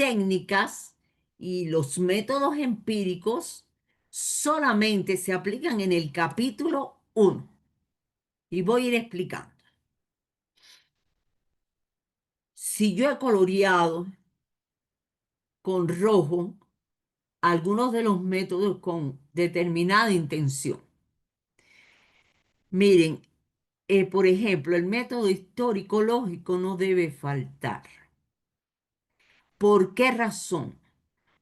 técnicas y los métodos empíricos solamente se aplican en el capítulo 1. Y voy a ir explicando. Si yo he coloreado con rojo algunos de los métodos con determinada intención. Miren, por ejemplo, el método histórico lógico no debe faltar. ¿Por qué razón?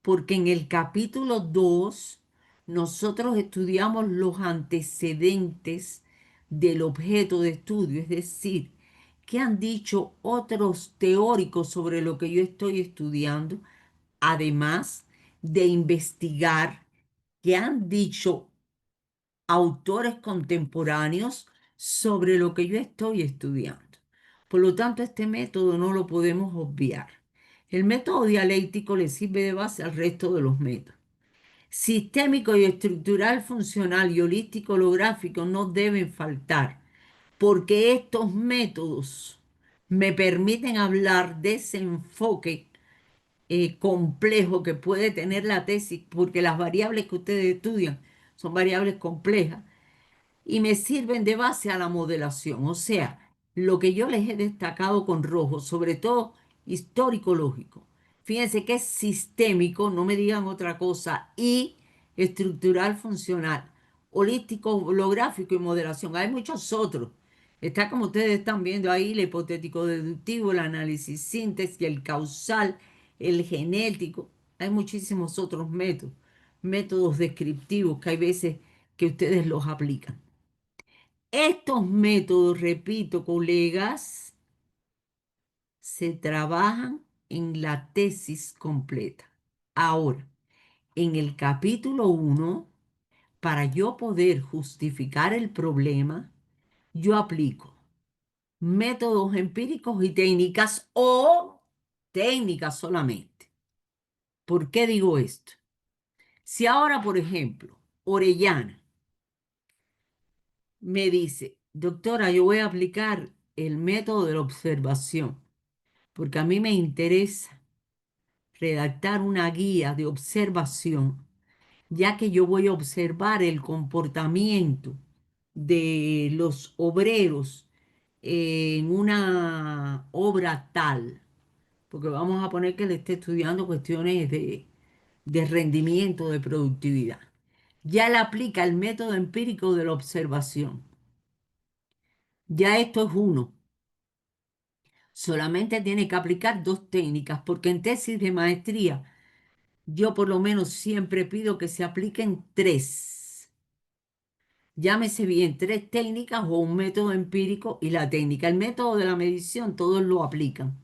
Porque en el capítulo 2 nosotros estudiamos los antecedentes del objeto de estudio, es decir, qué han dicho otros teóricos sobre lo que yo estoy estudiando, además de investigar qué han dicho autores contemporáneos sobre lo que yo estoy estudiando. Por lo tanto, este método no lo podemos obviar. El método dialéctico le sirve de base al resto de los métodos. Sistémico y estructural, funcional y holístico holográfico no deben faltar, porque estos métodos me permiten hablar de ese enfoque complejo que puede tener la tesis, porque las variables que ustedes estudian son variables complejas y me sirven de base a la modelación. O sea, lo que yo les he destacado con rojo, sobre todo histórico-lógico. Fíjense que es sistémico, no me digan otra cosa, y estructural funcional, holístico, holográfico y modelación. Hay muchos otros. Está como ustedes están viendo ahí el hipotético deductivo, el análisis síntesis, el causal, el genético. Hay muchísimos otros métodos, métodos descriptivos que hay veces que ustedes los aplican. Estos métodos, repito, colegas, se trabajan en la tesis completa. Ahora, en el capítulo 1, para yo poder justificar el problema, yo aplico métodos empíricos y técnicas o técnicas solamente. ¿Por qué digo esto? Si ahora, por ejemplo, Orellana me dice, doctora, yo voy a aplicar el método de la observación, porque a mí me interesa redactar una guía de observación, ya que yo voy a observar el comportamiento de los obreros en una obra tal, porque vamos a poner que le esté estudiando cuestiones de rendimiento, de productividad. Ya le aplica el método empírico de la observación. Ya esto es uno. Solamente tiene que aplicar dos técnicas, porque en tesis de maestría yo por lo menos siempre pido que se apliquen tres. Llámese bien, tres técnicas o un método empírico y la técnica. El método de la medición todos lo aplican,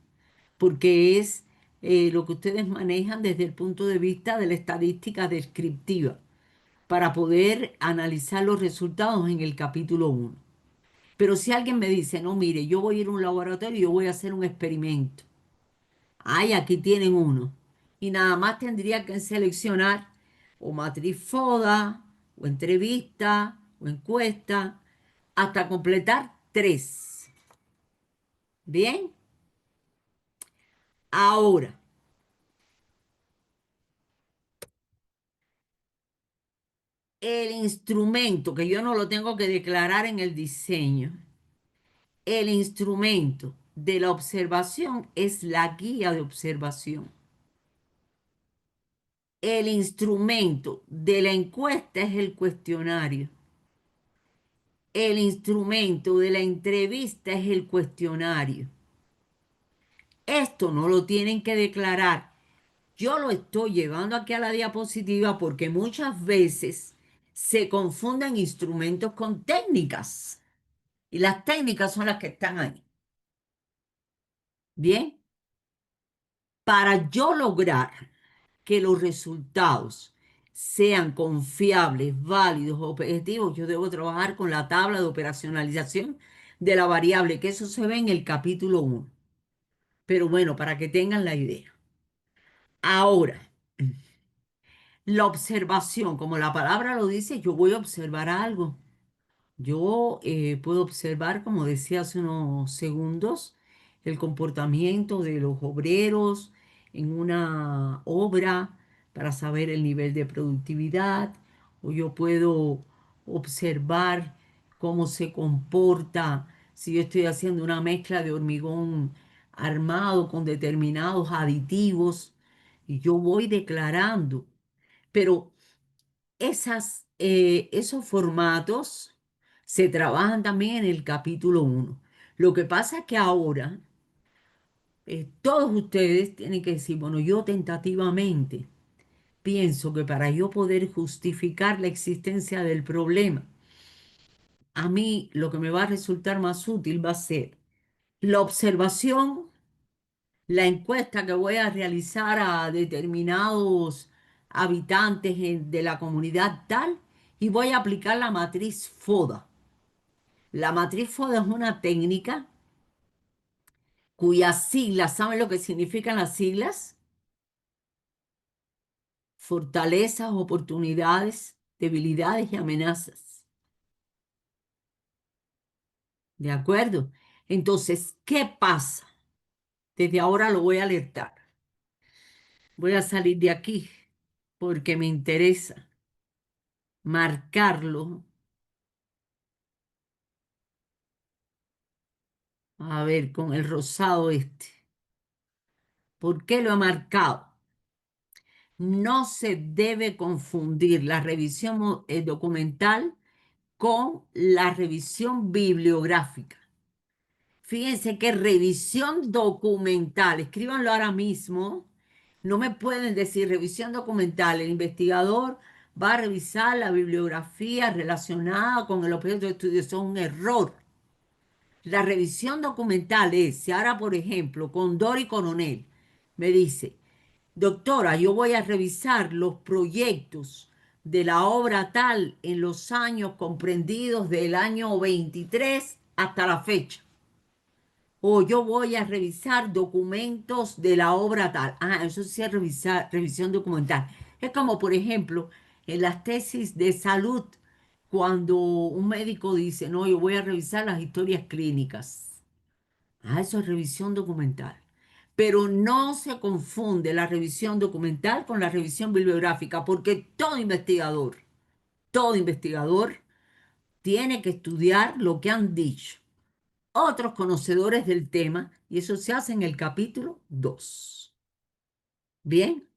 porque es lo que ustedes manejan desde el punto de vista de la estadística descriptiva, para poder analizar los resultados en el capítulo 1. Pero si alguien me dice, no, mire, yo voy a ir a un laboratorio y yo voy a hacer un experimento. Ay, aquí tienen uno. Y nada más tendría que seleccionar o matriz FODA, o entrevista, o encuesta, hasta completar tres. Bien, ahora, el instrumento, que yo no lo tengo que declarar en el diseño, el instrumento de la observación es la guía de observación. El instrumento de la encuesta es el cuestionario. El instrumento de la entrevista es el cuestionario. Esto no lo tienen que declarar. Yo lo estoy llevando aquí a la diapositiva porque muchas veces se confunden instrumentos con técnicas. Y las técnicas son las que están ahí. Bien, para yo lograr que los resultados sean confiables, válidos, objetivos, yo debo trabajar con la tabla de operacionalización de la variable, que eso se ve en el capítulo 1. Pero bueno, para que tengan la idea. Ahora, la observación, como la palabra lo dice, yo voy a observar algo. Yo puedo observar, como decía hace unos segundos, el comportamiento de los obreros en una obra para saber el nivel de productividad, o yo puedo observar cómo se comporta si yo estoy haciendo una mezcla de hormigón armado con determinados aditivos, y yo voy declarando. Pero esos formatos se trabajan también en el capítulo uno. Lo que pasa es que ahora todos ustedes tienen que decir, bueno, yo tentativamente pienso que para yo poder justificar la existencia del problema, a mí lo que me va a resultar más útil va a ser la observación, la encuesta que voy a realizar a determinados habitantes de la comunidad tal, y voy a aplicar la matriz FODA. La matriz FODA es una técnica cuyas siglas, ¿saben lo que significan las siglas? Fortalezas, oportunidades, debilidades y amenazas. ¿De acuerdo? Entonces, ¿qué pasa? Desde ahora lo voy a alertar. Voy a salir de aquí porque me interesa marcarlo. A ver, con el rosado este. ¿Por qué lo he marcado? No se debe confundir la revisión documental con la revisión bibliográfica. Fíjense que revisión documental, escríbanlo ahora mismo. No me pueden decir revisión documental. El investigador va a revisar la bibliografía relacionada con el objeto de estudio. Eso es un error. La revisión documental es, si ahora, por ejemplo, con Dori Coronel me dice, doctora, yo voy a revisar los proyectos de la obra tal en los años comprendidos del año 23 hasta la fecha. O yo voy a revisar documentos de la obra tal. Ah, eso sí es revisar, revisión documental. Es como, por ejemplo, en las tesis de salud, cuando un médico dice, no, yo voy a revisar las historias clínicas. Ah, eso es revisión documental. Pero no se confunde la revisión documental con la revisión bibliográfica, porque todo investigador tiene que estudiar lo que han dicho otros conocedores del tema, y eso se hace en el capítulo 2. Bien,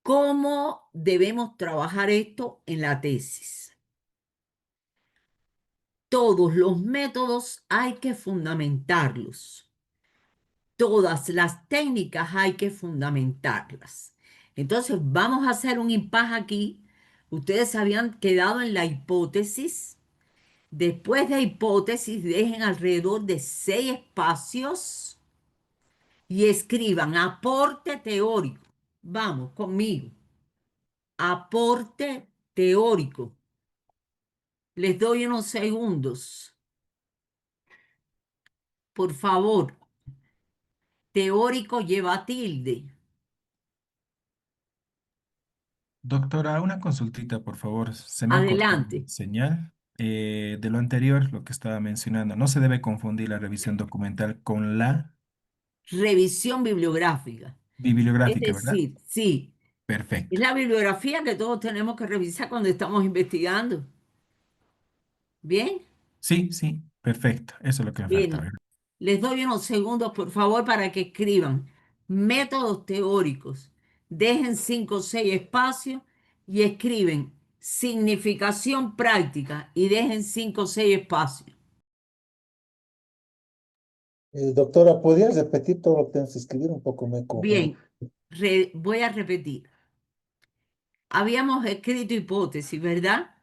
¿cómo debemos trabajar esto en la tesis? Todos los métodos hay que fundamentarlos. Todas las técnicas hay que fundamentarlas. Entonces, vamos a hacer un impasse aquí. Ustedes habían quedado en la hipótesis. Después de hipótesis, dejen alrededor de 6 espacios y escriban aporte teórico. Vamos conmigo. Aporte teórico. Les doy unos segundos. Por favor. Teórico lleva tilde. Doctora, una consultita, por favor. Se me ha cortado la Adelante. señal. De lo anterior, lo que estaba mencionando, no se debe confundir la revisión documental con la Revisión bibliográfica. Es bibliográfica, ¿verdad? decir, sí, es Perfecto. la bibliografía que todos tenemos que revisar cuando estamos investigando. Bien, Sí, sí, perfecto. Eso es lo que me faltaba. bien. Les doy unos segundos, por favor, para que escriban métodos teóricos. Dejen 5 o 6 espacios y escriben significación práctica y dejen 5 o 6 espacios. Doctora, ¿podrías repetir todo lo que tienes que escribir? Un poco me he confundido. Bien, voy a repetir. Habíamos escrito hipótesis, ¿verdad?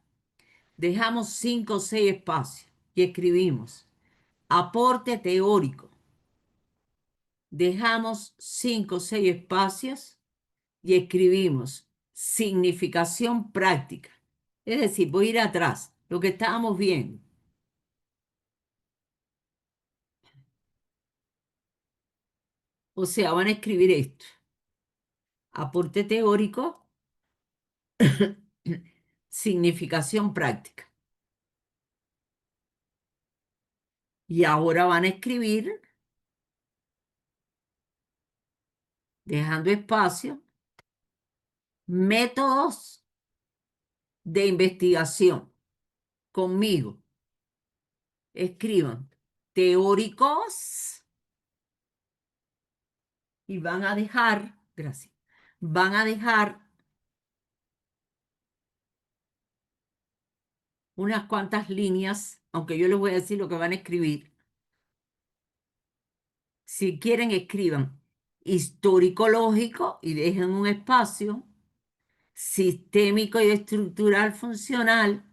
Dejamos 5 o 6 espacios y escribimos aporte teórico. Dejamos 5 o 6 espacios y escribimos significación práctica. Es decir, voy a ir atrás, lo que estábamos viendo. O sea, van a escribir esto. Aporte teórico, significación práctica. Y ahora van a escribir dejando espacio, métodos de investigación conmigo. Escriban teóricos y van a dejar, gracias, van a dejar unas cuantas líneas, aunque yo les voy a decir lo que van a escribir. Si quieren, escriban histórico-lógico y dejen un espacio, sistémico y estructural funcional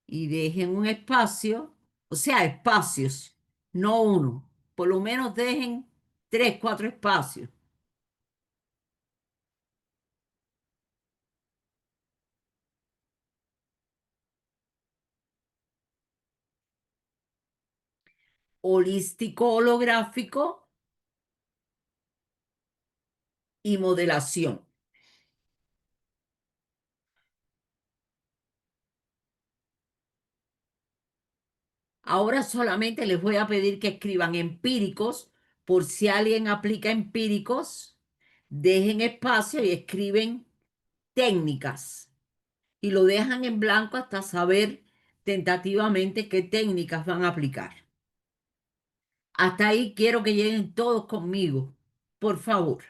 y dejen un espacio, o sea, espacios, no uno. Por lo menos dejen 3, 4 espacios. Holístico holográfico y modelación. Ahora solamente les voy a pedir que escriban empíricos, por si alguien aplica empíricos, dejen espacio y escriben técnicas y lo dejan en blanco hasta saber tentativamente qué técnicas van a aplicar. Hasta ahí quiero que lleguen todos conmigo, por favor.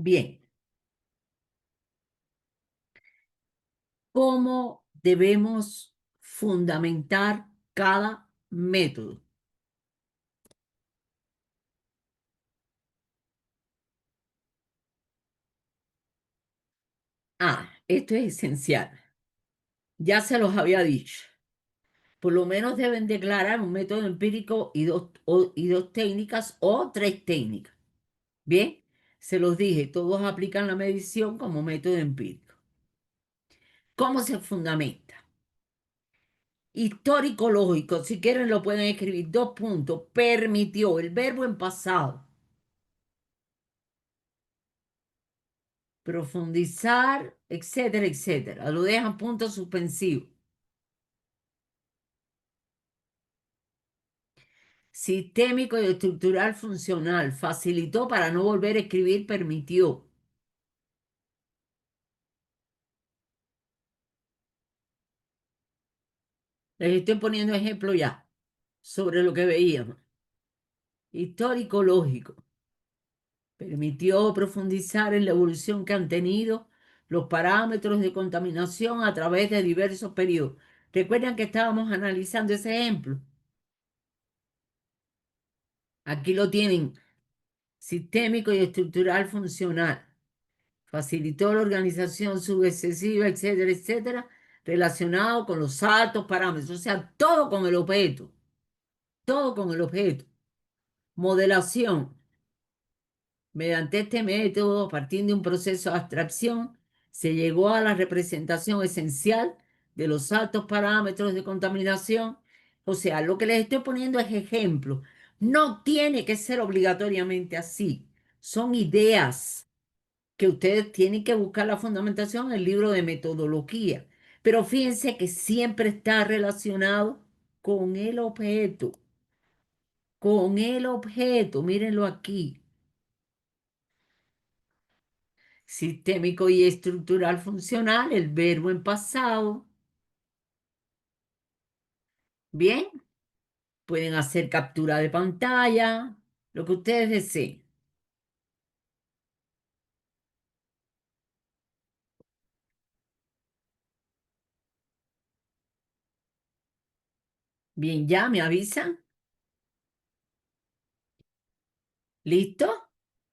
Bien, ¿cómo debemos fundamentar cada método? Esto es esencial. Ya se los había dicho. Por lo menos deben declarar un método empírico y dos técnicas o 3 técnicas. Bien, se los dije, todos aplican la medición como método empírico. ¿Cómo se fundamenta? Histórico-lógico, si quieren lo pueden escribir, 2 puntos, permitió, el verbo en pasado. Profundizar, etcétera, etcétera. Lo dejan punto suspensivo. Sistémico y estructural funcional. Facilitó para no volver a escribir, permitió. Les estoy poniendo ejemplo ya sobre lo que veíamos. Histórico lógico. Permitió profundizar en la evolución que han tenido los parámetros de contaminación a través de diversos periodos. Recuerdan que estábamos analizando ese ejemplo. Aquí lo tienen. Sistémico y estructural funcional. Facilitó la organización subexcesiva, etcétera, etcétera, relacionado con los altos parámetros. O sea, todo con el objeto. Todo con el objeto. Modelación. Mediante este método, a partir de un proceso de abstracción, se llegó a la representación esencial de los altos parámetros de contaminación. O sea, lo que les estoy poniendo es ejemplo. No tiene que ser obligatoriamente así. Son ideas que ustedes tienen que buscar la fundamentación en el libro de metodología. Pero fíjense que siempre está relacionado con el objeto. Con el objeto. Mírenlo aquí. Sistémico y estructural funcional, el verbo en pasado. Bien, pueden hacer captura de pantalla, lo que ustedes deseen. Bien, ya me avisan. ¿Listo?